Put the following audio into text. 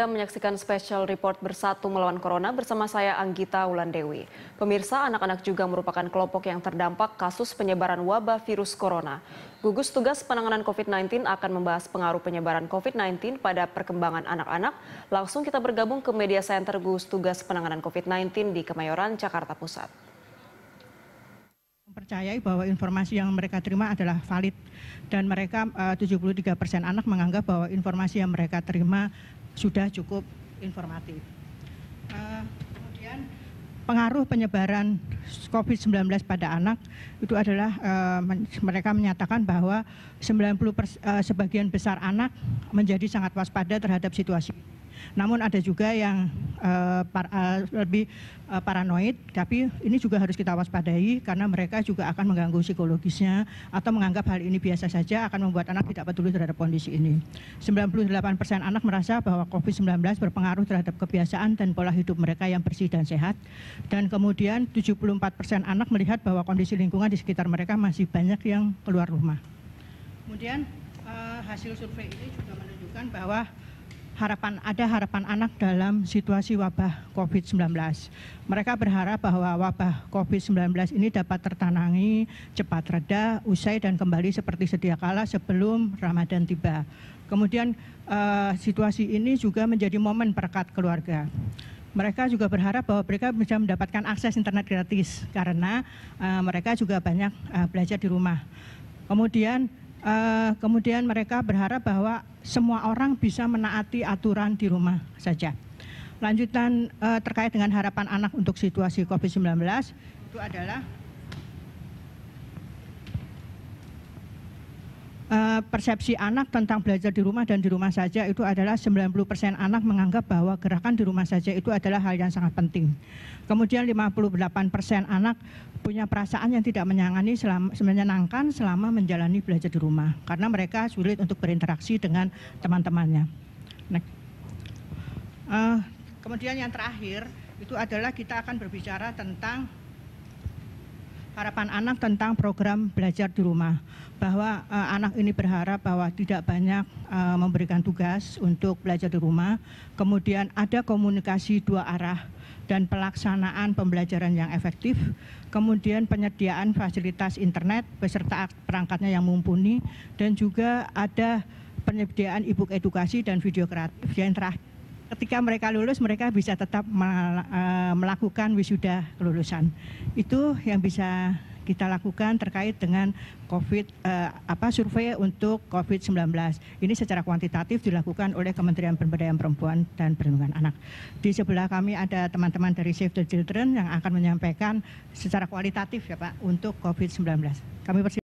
Anda menyaksikan Special Report Bersatu Melawan Corona bersama saya Anggita Wulandewi. Pemirsa, anak-anak juga merupakan kelompok yang terdampak kasus penyebaran wabah virus corona. Gugus Tugas Penanganan COVID-19 akan membahas pengaruh penyebaran COVID-19 pada perkembangan anak-anak. Langsung kita bergabung ke Media Center Gugus Tugas Penanganan COVID-19 di Kemayoran, Jakarta Pusat. Mempercayai bahwa informasi yang mereka terima adalah valid dan mereka 73% anak menganggap bahwa informasi yang mereka terima sudah cukup informatif. Kemudian pengaruh penyebaran COVID-19 pada anak itu adalah mereka menyatakan bahwa sebagian besar anak menjadi sangat waspada terhadap situasi. Namun ada juga yang lebih paranoid, tapi ini juga harus kita waspadai karena mereka juga akan mengganggu psikologisnya atau menganggap hal ini biasa saja, akan membuat anak tidak peduli terhadap kondisi ini. 98% anak merasa bahwa COVID-19 berpengaruh terhadap kebiasaan dan pola hidup mereka yang bersih dan sehat. Dan kemudian 74% anak melihat bahwa kondisi lingkungan di sekitar mereka masih banyak yang keluar rumah. Kemudian hasil survei ini juga menunjukkan bahwa ada harapan anak dalam situasi wabah COVID-19. Mereka berharap bahwa wabah COVID-19 ini dapat tertangani, cepat reda, usai dan kembali seperti sedia kala sebelum Ramadan tiba. Kemudian situasi ini juga menjadi momen perekat keluarga. Mereka juga berharap bahwa mereka bisa mendapatkan akses internet gratis karena mereka juga banyak belajar di rumah. Kemudian mereka berharap bahwa semua orang bisa menaati aturan di rumah saja. Lanjutan terkait dengan harapan anak untuk situasi COVID-19 itu adalah persepsi anak tentang belajar di rumah dan di rumah saja itu adalah 90% anak menganggap bahwa gerakan di rumah saja itu adalah hal yang sangat penting. Kemudian 58% anak punya perasaan yang tidak menyenangkan selama menjalani belajar di rumah karena mereka sulit untuk berinteraksi dengan teman-temannya. Kemudian yang terakhir itu adalah kita akan berbicara tentang harapan anak tentang program belajar di rumah, bahwa anak ini berharap bahwa tidak banyak memberikan tugas untuk belajar di rumah, kemudian ada komunikasi dua arah dan pelaksanaan pembelajaran yang efektif, kemudian penyediaan fasilitas internet beserta perangkatnya yang mumpuni, dan juga ada penyediaan e-book edukasi dan video kreatif. Yang terakhir, ketika mereka lulus, mereka bisa tetap melakukan wisuda kelulusan. Itu yang bisa kita lakukan terkait dengan survei untuk COVID-19. Ini secara kuantitatif dilakukan oleh Kementerian Pemberdayaan Perempuan dan Perlindungan Anak. Di sebelah kami ada teman-teman dari Save the Children yang akan menyampaikan secara kualitatif ya Pak untuk COVID-19. Kami